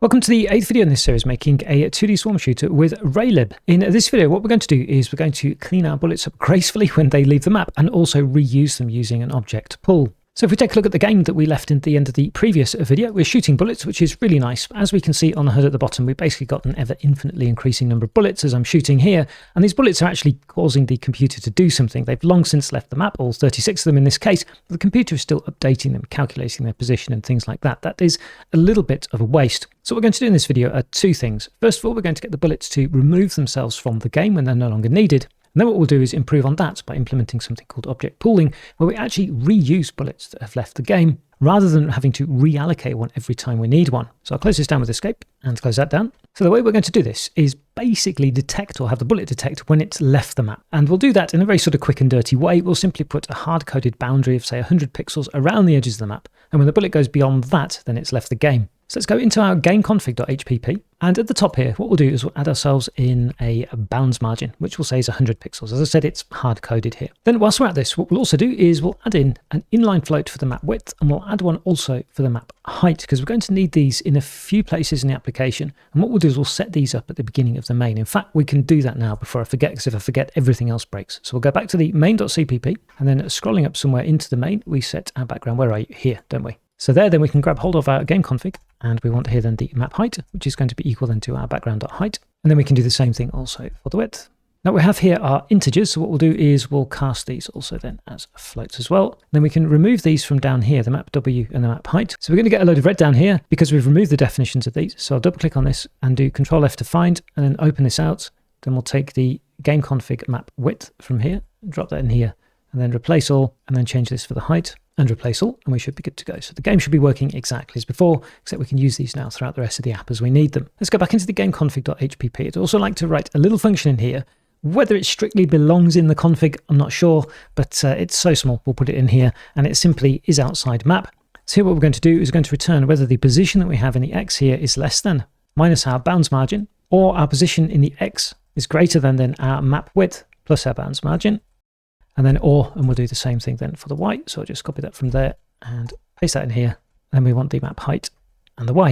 Welcome to the 8th video in this series, making a 2D swarm shooter with Raylib. In this video, what we're going to do is we're going to clean our bullets up gracefully when they leave the map and also reuse them using an object pool. So if we take a look at the game that we left at the end of the previous video, we're shooting bullets, which is really nice. As we can see on the HUD at the bottom, we've basically got an ever infinitely increasing number of bullets as I'm shooting here. And these bullets are actually causing the computer to do something. They've long since left the map, all 36 of them in this case, but the computer is still updating them, calculating their position and things like that. That is a little bit of a waste. So what we're going to do in this video are two things. First of all, we're going to get the bullets to remove themselves from the game when they're no longer needed. And then what we'll do is improve on that by implementing something called object pooling, where we actually reuse bullets that have left the game rather than having to reallocate one every time we need one. So I'll close this down with escape and close that down. So the way we're going to do this is basically detect or have the bullet detect when it's left the map. And we'll do that in a very sort of quick and dirty way. We'll simply put a hard-coded boundary of say 100 pixels around the edges of the map. And when the bullet goes beyond that, then it's left the game. So let's go into our gameconfig.hpp, and at the top here, what we'll do is we'll add ourselves in a bounds margin, which we'll say is 100 pixels. As I said, it's hard-coded here. Then whilst we're at this, what we'll also do is we'll add in an inline float for the map width, and we'll add one also for the map height, because we're going to need these in a few places in the application. And what we'll do is we'll set these up at the beginning of the main. In fact, we can do that now before I forget, because if I forget, everything else breaks. So we'll go back to the main.cpp, and then scrolling up somewhere into the main, we set our background. Where are you? Here, don't we? So there, then we can grab hold of our game config, and we want here then the map height, which is going to be equal then to our background.height. And then we can do the same thing also for the width. Now we have here our integers. So what we'll do is we'll cast these also then as floats as well. Then we can remove these from down here, the map W and the map height. So we're going to get a load of red down here because we've removed the definitions of these. So I'll double click on this and do Control F to find, and then open this out. Then we'll take the game config map width from here, drop that in here, and then replace all, and then change this for the height. And replace all, and we should be good to go. So the game should be working exactly as before, except we can use these now throughout the rest of the app as we need them. Let's go back into the gameconfig.hpp. I'd also like to write a little function in here. Whether it strictly belongs in the config, I'm not sure, but it's so small, we'll put it in here, and it simply is outsideMap. So here what we're going to do is going to return whether the position that we have in the X here is less than minus our bounds margin, or our position in the X is greater than our map width plus our bounds margin. And then and we'll do the same thing then for the Y. So I'll just copy that from there and paste that in here. And we want the map height and the Y.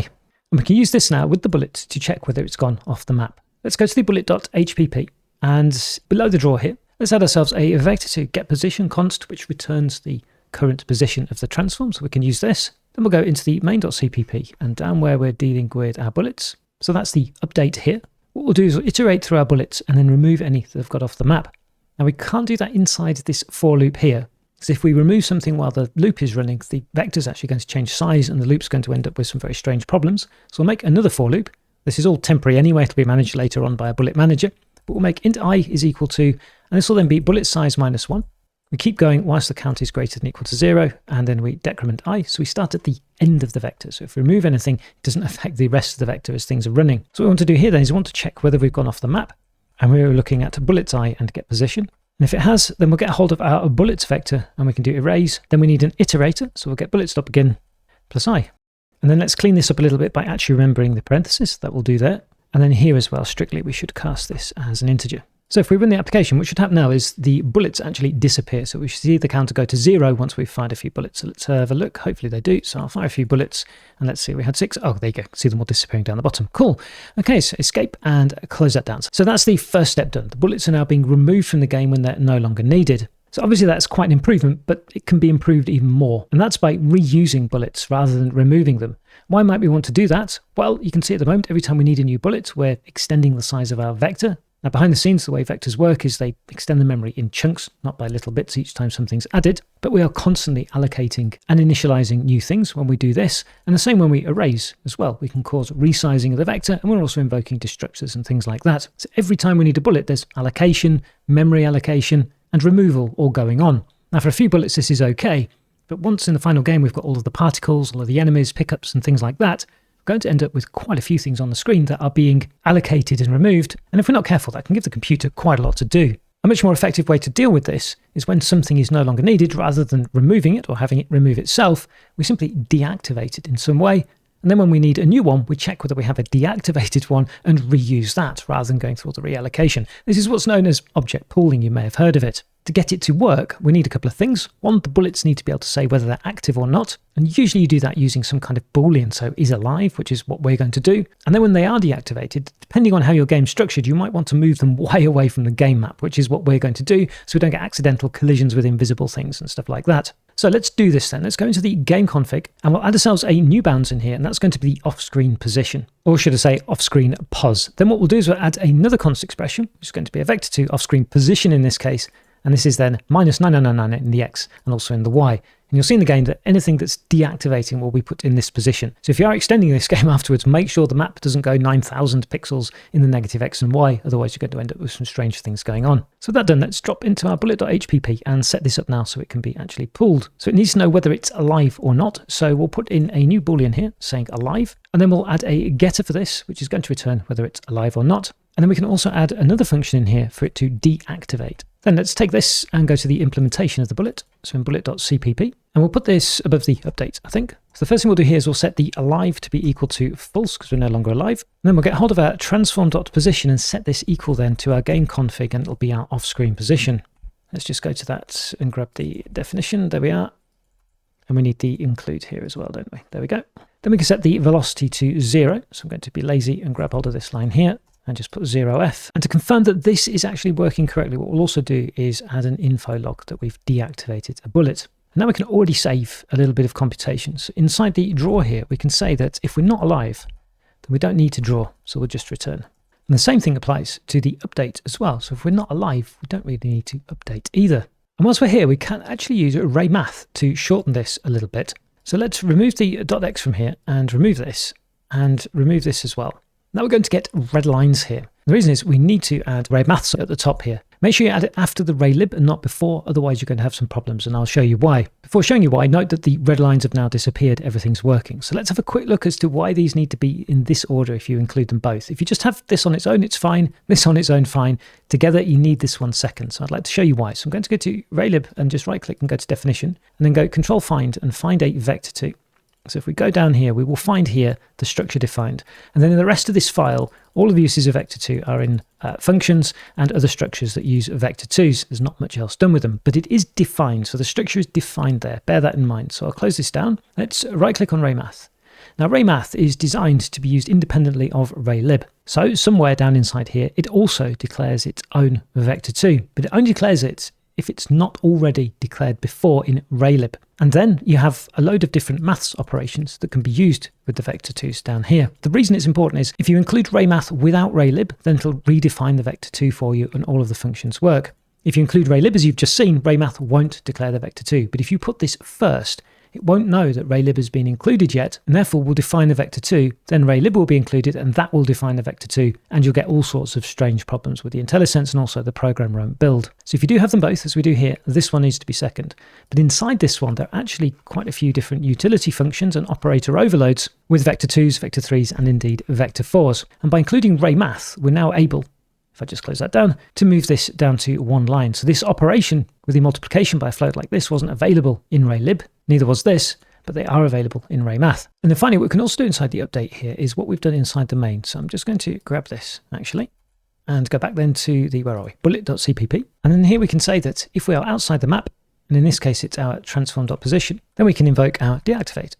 And we can use this now with the bullet to check whether it's gone off the map. Let's go to the bullet.hpp, and below the drawer here, let's add ourselves a vector to get position const, which returns the current position of the transform. So we can use this. Then we'll go into the main.cpp and down where we're dealing with our bullets. So that's the update here. What we'll do is we'll iterate through our bullets and then remove any that have got off the map. Now we can't do that inside this for loop here, because if we remove something while the loop is running, the vector is actually going to change size and the loop's going to end up with some very strange problems. So we'll make another for loop. This is all temporary anyway, it'll be managed later on by a BulletManager, but we'll make int I is equal to, and this will then be bullet size minus 1. We keep going whilst the count is greater than equal to 0, and then we decrement I, so we start at the end of the vector. So if we remove anything, it doesn't affect the rest of the vector as things are running. So what we want to do here then is we want to check whether we've gone off the map. And we're looking at bullets I and get position. And if it has, then we'll get a hold of our bullets vector and we can do erase. Then we need an iterator. So we'll get bullet.begin plus I. And then let's clean this up a little bit by actually remembering the parenthesis. That will do there. And then here as well, strictly, we should cast this as an integer. So if we run the application, what should happen now is the bullets actually disappear. So we should see the counter go to 0 once we've fired a few bullets. So let's have a look. Hopefully they do. So I'll fire a few bullets and let's see, we had 6. Oh, there you go. See them all disappearing down the bottom. Cool. Okay, so escape and close that down. So that's the first step done. The bullets are now being removed from the game when they're no longer needed. So obviously that's quite an improvement, but it can be improved even more. And that's by reusing bullets rather than removing them. Why might we want to do that? Well, you can see at the moment, every time we need a new bullet, we're extending the size of our vector. Now, behind the scenes, the way vectors work is they extend the memory in chunks, not by little bits each time something's added, but we are constantly allocating and initializing new things when we do this, and the same when we erase as well. We can cause resizing of the vector, and we're also invoking destructors and things like that. So every time we need a bullet, there's allocation, memory allocation, and removal all going on. Now, for a few bullets, this is okay, but once in the final game, we've got all of the particles, all of the enemies, pickups, and things like that, going to end up with quite a few things on the screen that are being allocated and removed. And if we're not careful, that can give the computer quite a lot to do. A much more effective way to deal with this is when something is no longer needed, rather than removing it or having it remove itself, we simply deactivate it in some way. And then when we need a new one, we check whether we have a deactivated one and reuse that rather than going through all the reallocation. This is what's known as object pooling. You may have heard of it. To get it to work, we need a couple of things. One, the bullets need to be able to say whether they're active or not. And usually you do that using some kind of Boolean, so isAlive, which is what we're going to do. And then when they are deactivated, depending on how your game's structured, you might want to move them way away from the game map, which is what we're going to do, so we don't get accidental collisions with invisible things and stuff like that. So let's do this then. Let's go into the game config and we'll add ourselves a new bounds in here, and that's going to be the off-screen position, or should I say off-screen pos. Then what we'll do is we'll add another const expression, which is going to be a vector2 off-screen position in this case, and this is then -9999 in the x and also in the y. And you'll see in the game that anything that's deactivating will be put in this position. So if you are extending this game afterwards, make sure the map doesn't go 9,000 pixels in the negative x and y, otherwise you're going to end up with some strange things going on. So with that done, let's drop into our bullet.hpp and set this up now so it can be actually pulled. So it needs to know whether it's alive or not. So we'll put in a new Boolean here saying alive, and then we'll add a getter for this, which is going to return whether it's alive or not. And then we can also add another function in here for it to deactivate. Then let's take this and go to the implementation of the bullet. So in bullet.cpp, and we'll put this above the update, I think. So the first thing we'll do here is we'll set the alive to be equal to false because we're no longer alive. And then we'll get hold of our transform.position and set this equal then to our game config, and it'll be our off-screen position. Let's just go to that and grab the definition. There we are. And we need the include here as well, don't we? There we go. Then we can set the velocity to 0. So I'm going to be lazy and grab hold of this line here and just put 0f. And to confirm that this is actually working correctly, what we'll also do is add an info log that we've deactivated a bullet. And now we can already save a little bit of computations. Inside the draw here, we can say that if we're not alive, then we don't need to draw, so we'll just return. And the same thing applies to the update as well. So if we're not alive, we don't really need to update either. And once we're here, we can actually use raymath to shorten this a little bit. So let's remove the .x from here and remove this as well. Now we're going to get red lines here. The reason is we need to add raymath at the top here. Make sure you add it after the Raylib and not before, otherwise you're going to have some problems, and I'll show you why. Before showing you why, note that the red lines have now disappeared, everything's working. So let's have a quick look as to why these need to be in this order if you include them both. If you just have this on its own, it's fine. This on its own, fine. Together, you need this one second. So I'd like to show you why. So I'm going to go to Raylib and just right click and go to definition, and then go control find and find a vector2. So if we go down here, we will find here the structure defined. And then in the rest of this file, all of the uses of vector2 are in functions and other structures that use vector2s. There's not much else done with them, but it is defined. So the structure is defined there. Bear that in mind. So I'll close this down. Let's right click on raymath. Now raymath is designed to be used independently of Raylib. So somewhere down inside here, it also declares its own vector2, but it only declares it if it's not already declared before in Raylib. And then you have a load of different maths operations that can be used with the vector2s down here. The reason it's important is if you include raymath without Raylib, then it'll redefine the vector2 for you and all of the functions work. If you include Raylib, as you've just seen, raymath won't declare the vector2. But if you put this first, it won't know that Raylib has been included yet, and therefore will define the vector2. Then Raylib will be included, and that will define the vector2, and you'll get all sorts of strange problems with the IntelliSense and also the program won't build. So if you do have them both, as we do here, this one needs to be second. But inside this one, there are actually quite a few different utility functions and operator overloads with vector2s, vector3s, and indeed vector4s. And by including raymath, we're now able, if I just close that down, to move this down to one line. So this operation with the multiplication by a float like this wasn't available in Raylib. Neither was this, but they are available in raymath. And then finally, what we can also do inside the update here is what we've done inside the main. So I'm just going to grab this actually and go back then to the, where are we? Bullet.cpp. And then here we can say that if we are outside the map, and in this case, it's our transform.position, then we can invoke our deactivate.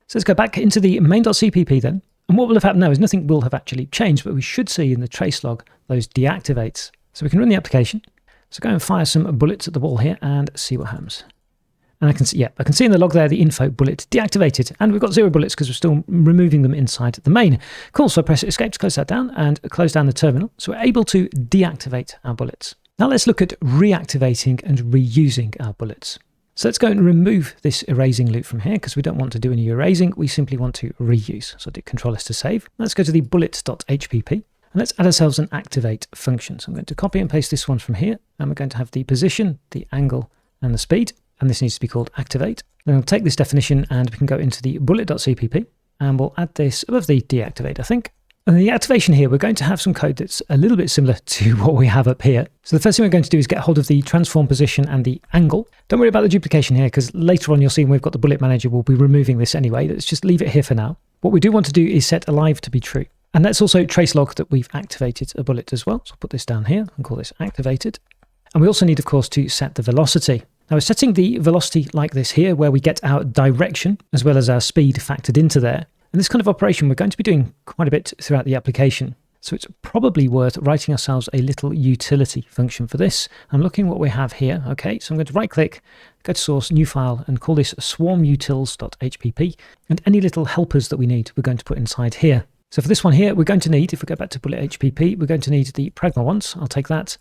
So let's go back into the main.cpp then. And what will have happened now is nothing will have actually changed, but we should see in the trace log those deactivates. So we can run the application. So go and fire some bullets at the wall here and see what happens. And I can see in the log there the info bullet deactivated, and we've got 0 bullets because we're still removing them inside the main. Cool, so I press escape to close that down and close down the terminal. So we're able to deactivate our bullets. Now let's look at reactivating and reusing our bullets. So let's go and remove this erasing loop from here because we don't want to do any erasing. We simply want to reuse. So I'll do Control S to save. Let's go to the bullet.hpp and let's add ourselves an activate function. So I'm going to copy and paste this one from here, and we're going to have the position, the angle, and the speed. And this needs to be called activate. Then we'll take this definition and we can go into the bullet.cpp and we'll add this above the deactivate, I think. And in the activation here, we're going to have some code that's a little bit similar to what we have up here. So the first thing we're going to do is get hold of the transform position and the angle. Don't worry about the duplication here because later on you'll see when we've got the BulletManager, we'll be removing this anyway. Let's just leave it here for now. What we do want to do is set alive to be true. And let's also trace log that we've activated a bullet as well. So I'll put this down here and call this activated. And we also need, of course, to set the velocity. Now we're setting the velocity like this here, where we get our direction as well as our speed factored into there. And this kind of operation we're going to be doing quite a bit throughout the application. So it's probably worth writing ourselves a little utility function for this. I'm looking what we have here. Okay, so I'm going to right click, go to source, new file, and call this swarmutils.hpp. And any little helpers that we need, we're going to put inside here. So for this one here, we're going to need, if we go back to bullet.hpp, we're going to need the pragma ones. I'll take that.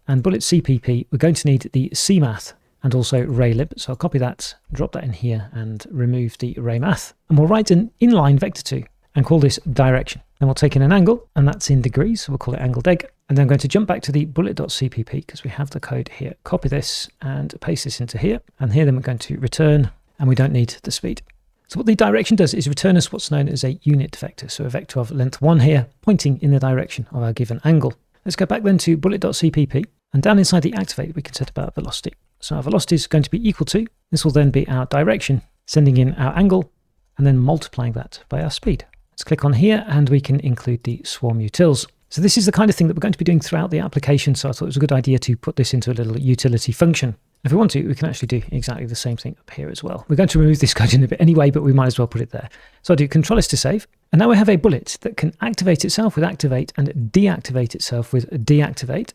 And bullet.cpp, we're going to need the cmath and also Raylib. So I'll copy that, drop that in here and remove the raymath. And we'll write an inline vector 2 and call this direction. Then we'll take in an angle, and that's in degrees, so we'll call it angle deg. And then I'm going to jump back to the bullet.cpp because we have the code here. Copy this and paste this into here. And here then we're going to return, and we don't need the speed. So what the direction does is return us what's known as a unit vector. So a vector of length 1 here, pointing in the direction of our given angle. Let's go back then to bullet.cpp, and down inside the activate, we can set up our velocity. So our velocity is going to be equal to, this will then be our direction, sending in our angle, and then multiplying that by our speed. Let's click on here and we can include the swarm utils. So this is the kind of thing that we're going to be doing throughout the application. So I thought it was a good idea to put this into a little utility function. If we want to, we can actually do exactly the same thing up here as well. We're going to remove this code in a bit anyway, but we might as well put it there. So I'll do Control-S to save. And now we have a bullet that can activate itself with activate and deactivate itself with deactivate.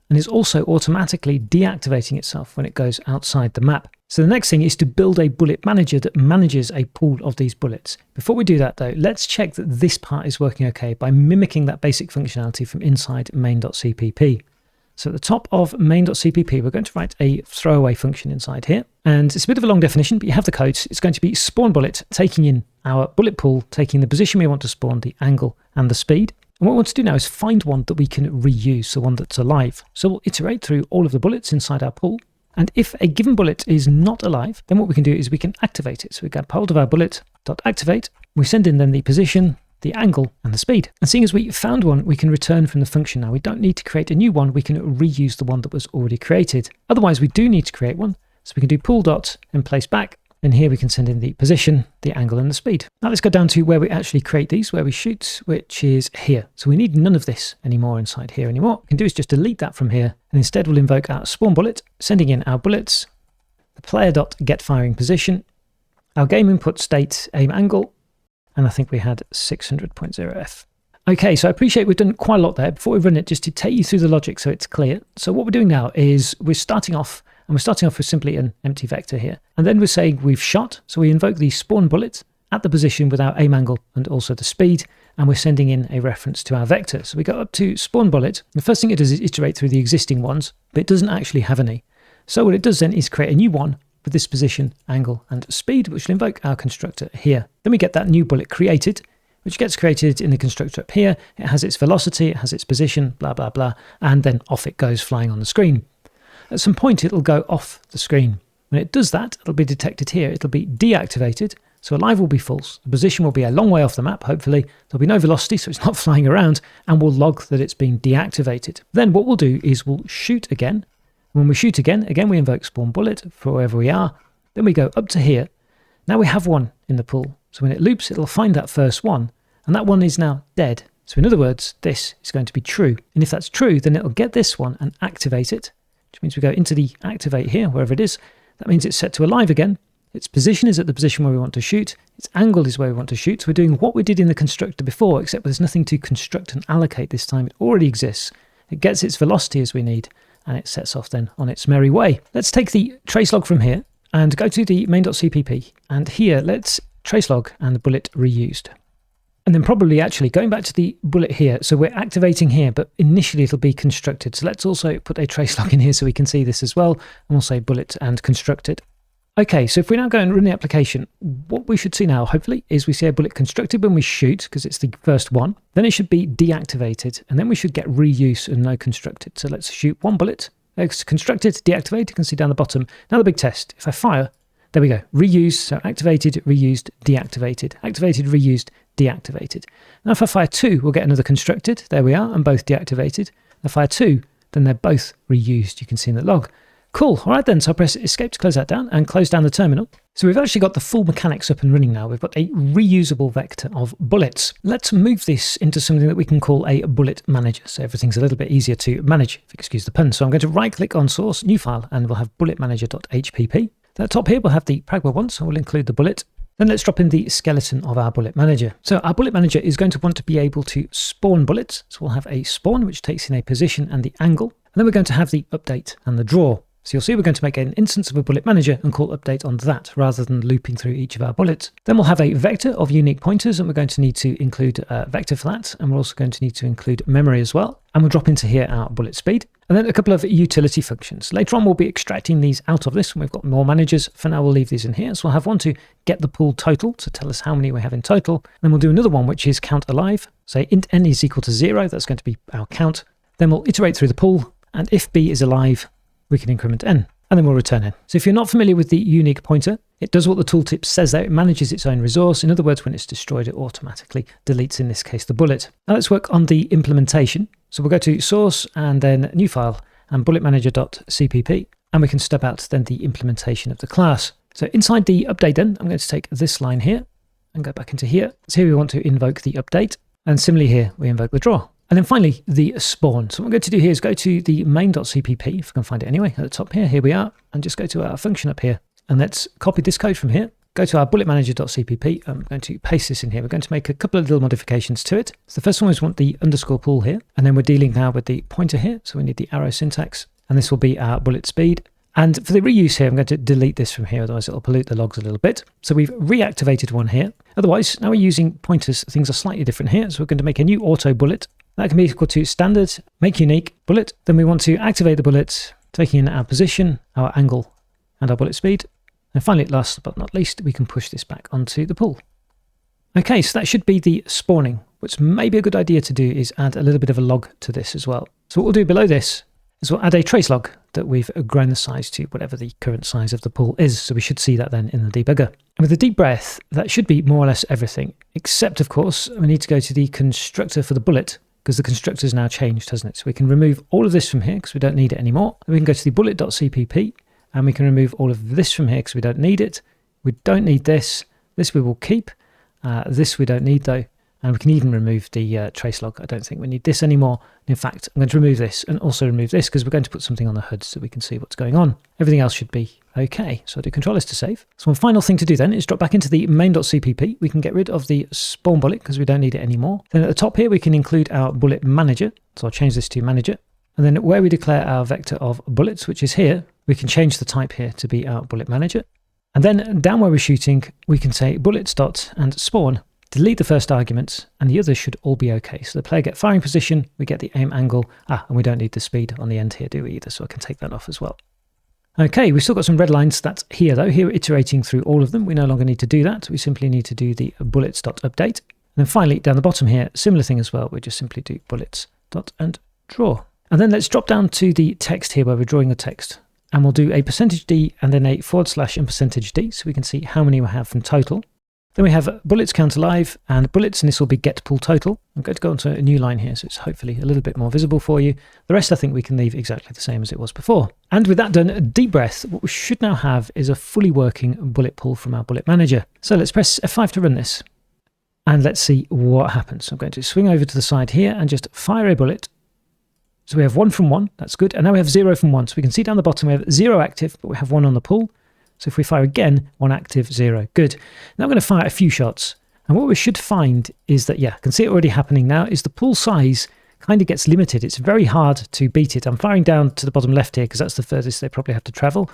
And is also automatically deactivating itself when it goes outside the map. So the next thing is to build a bullet manager that manages a pool of these bullets. Before we do that though, let's check that this part is working okay by mimicking that basic functionality from inside main.cpp. So at the top of main.cpp, we're going to write a throwaway function inside here. And it's a bit of a long definition, but you have the code. It's going to be spawn bullet, taking in our bullet pool, taking the position we want to spawn, the angle and the speed. And what we want to do now is find one that we can reuse, so one that's alive. So we'll iterate through all of the bullets inside our pool. And if a given bullet is not alive, then what we can do is we can activate it. So we get hold of our bullet.activate. We send in then the position, the angle, and the speed. And seeing as we found one, we can return from the function now. We don't need to create a new one. We can reuse the one that was already created. Otherwise, we do need to create one. So we can do pool dot and place back. And here we can send in the position, the angle, and the speed. Now let's go down to where we actually create these, where we shoot, which is here. So we need none of this anymore inside here anymore. What we can do is just delete that from here. And instead we'll invoke our spawn bullet, sending in our bullets, the player.getFiringPosition, our game input state aim angle, and I think we had 600.0f. Okay, so I appreciate we've done quite a lot there. Before we run it, just to take you through the logic so it's clear. So what we're doing now is we're starting off with simply an empty vector here. And then we're saying we've shot. So we invoke the spawn bullet at the position with our aim angle and also the speed. And we're sending in a reference to our vector. So we go up to spawn bullet. The first thing it does is iterate through the existing ones, but it doesn't actually have any. So what it does then is create a new one with this position, angle, and speed, which will invoke our constructor here. Then we get that new bullet created, which gets created in the constructor up here. It has its velocity, it has its position, blah, blah, blah. And then off it goes flying on the screen. At some point, it'll go off the screen. When it does that, it'll be detected here. It'll be deactivated. So alive will be false. The position will be a long way off the map, hopefully. There'll be no velocity, so it's not flying around, and we'll log that it's been deactivated. Then what we'll do is we'll shoot again. When we shoot again we invoke spawn bullet for wherever we are. Then we go up to here. Now we have one in the pool. So when it loops, it'll find that first one, and that one is now dead. So in other words, this is going to be true. And if that's true, then it'll get this one and activate it, which means we go into the activate here, wherever it is. That means it's set to alive again. Its position is at the position where we want to shoot. Its angle is where we want to shoot. So we're doing what we did in the constructor before, except there's nothing to construct and allocate this time. It already exists. It gets its velocity as we need, and it sets off then on its merry way. Let's take the tracelog from here and go to the main.cpp. And here, let's tracelog and bullet reused. And then probably actually going back to the bullet here. So we're activating here, but initially it'll be constructed. So let's also put a tracelog in here so we can see this as well. And we'll say bullet and constructed. Okay, so if we now go and run the application, what we should see now, hopefully, is we see a bullet constructed when we shoot, because it's the first one. Then it should be deactivated, and then we should get reuse and no constructed. So let's shoot one bullet. It's constructed, deactivated, you can see down the bottom. Now the big test. If I fire, there we go. Reuse, so activated, reused, deactivated. Activated, reused, deactivated. Now if I fire two, we'll get another constructed. There we are, and both deactivated. If I fire two, then they're both reused. You can see in the log. Cool. All right then, so I'll press escape to close that down and close down the terminal. So we've actually got the full mechanics up and running now. We've got a reusable vector of bullets. Let's move this into something that we can call a bullet manager. So everything's a little bit easier to manage, if you excuse the pun. So I'm going to right click on source, new file, and we'll have bulletmanager.hpp. At the top here, we'll have the pragma one, so we'll include the bullet. Then let's drop in the skeleton of our bullet manager. So our bullet manager is going to want to be able to spawn bullets. So we'll have a spawn, which takes in a position and the angle. And then we're going to have the update and the draw. So you'll see we're going to make an instance of a bullet manager and call update on that rather than looping through each of our bullets. Then we'll have a vector of unique pointers, and we're going to need to include a vector for that. And we're also going to need to include memory as well. And we'll drop into here our bullet speed. And then a couple of utility functions. Later on, we'll be extracting these out of this when we've got more managers. For now, we'll leave these in here. So we'll have one to get the pool total to tell us how many we have in total. Then we'll do another one, which is count alive. Say int n is equal to 0. That's going to be our count. Then we'll iterate through the pool. And if b is alive, we can increment n. And then we'll return n. So if you're not familiar with the unique pointer, it does what the tooltip says there. It manages its own resource. In other words, when it's destroyed, it automatically deletes, in this case, the bullet. Now let's work on the implementation. So we'll go to source and then new file and bulletmanager.cpp. And we can step out then the implementation of the class. So inside the update then, I'm going to take this line here and go back into here. So here we want to invoke the update. And similarly here, we invoke the draw. And then finally, the spawn. So what I'm going to do here is go to the main.cpp, if I can find it anyway, at the top here. Here we are. And just go to our function up here. And let's copy this code from here. Go to our bulletmanager.cpp. I'm going to paste this in here. We're going to make a couple of little modifications to it. So the first one is we want the underscore pool here. And then we're dealing now with the pointer here. So we need the arrow syntax. And this will be our bullet speed. And for the reuse here, I'm going to delete this from here, otherwise it'll pollute the logs a little bit. So we've reactivated one here. Otherwise, now we're using pointers, things are slightly different here. So we're going to make a new auto bullet. That can be equal to standard, make unique, bullet. Then we want to activate the bullet, taking in our position, our angle, and our bullet speed. And finally, last but not least, we can push this back onto the pool. Okay, so that should be the spawning. What's maybe a good idea to do is add a little bit of a log to this as well. So what we'll do below this is we'll add a trace log that we've grown the size to whatever the current size of the pool is. So we should see that then in the debugger. And with a deep breath, that should be more or less everything, except of course, we need to go to the constructor for the bullet, because the constructor's now changed, hasn't it? So we can remove all of this from here because we don't need it anymore. And we can go to the bullet.cpp and we can remove all of this from here because we don't need it. We don't need this. This we will keep. This we don't need though. And we can even remove the trace log. I don't think we need this anymore. In fact, I'm going to remove this and also remove this because we're going to put something on the HUD so we can see what's going on. Everything else should be okay. So I'll do Control-S to save. So one final thing to do then is drop back into the main.cpp. We can get rid of the spawn bullet because we don't need it anymore. Then at the top here, we can include our bullet manager. So I'll change this to manager. And then where we declare our vector of bullets, which is here, we can change the type here to be our bullet manager. And then down where we're shooting, we can say bullets dot and spawn. Delete the first arguments, and the others should all be okay. So the player get firing position, we get the aim angle, and we don't need the speed on the end here, do we either? So I can take that off as well. Okay, we've still got some red lines. That's here though. Here we're iterating through all of them. We no longer need to do that. We simply need to do the bullets.update. And then finally, down the bottom here, similar thing as well. We just simply do bullets.and draw. And then let's drop down to the text here where we're drawing the text. And we'll do a %d and then a / and %d so we can see how many we have from total. Then we have bullets count alive and bullets, and this will be get pool total. I'm going to go onto a new line here, so it's hopefully a little bit more visible for you. The rest I think we can leave exactly the same as it was before. And with that done, a deep breath, what we should now have is a fully working bullet pool from our bullet manager. So let's press F5 to run this. And let's see what happens. I'm going to swing over to the side here and just fire a bullet. So we have 1 from 1, that's good. And now we have 0 from 1. So we can see down the bottom we have 0 active, but we have 1 on the pool. So if we fire again, 1 active, 0. Good. Now I'm going to fire a few shots. And what we should find is that, yeah, I can see it already happening now, is the pool size kind of gets limited. It's very hard to beat it. I'm firing down to the bottom left here because that's the furthest they probably have to travel.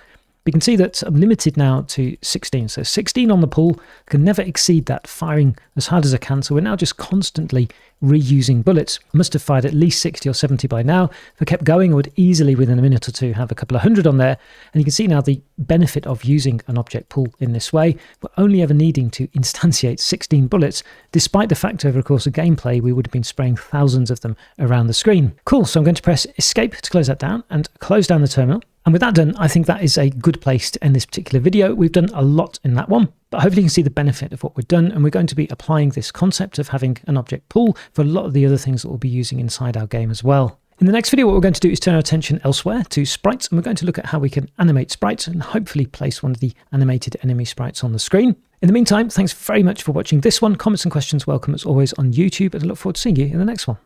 But you can see that I'm limited now to 16. So 16 on the pool, I can never exceed that, firing as hard as I can. So we're now just constantly reusing bullets. I must have fired at least 60 or 70 by now. If I kept going, I would easily within a minute or two have a couple of hundred on there. And you can see now the benefit of using an object pool in this way. We're only ever needing to instantiate 16 bullets, despite the fact over a course of gameplay, we would have been spraying thousands of them around the screen. Cool, so I'm going to press escape to close that down and close down the terminal. And with that done, I think that is a good place to end this particular video. We've done a lot in that one, but hopefully you can see the benefit of what we've done. And we're going to be applying this concept of having an object pool for a lot of the other things that we'll be using inside our game as well. In the next video, what we're going to do is turn our attention elsewhere to sprites, and we're going to look at how we can animate sprites and hopefully place one of the animated enemy sprites on the screen. In the meantime, thanks very much for watching this one. Comments and questions welcome as always on YouTube, and I look forward to seeing you in the next one.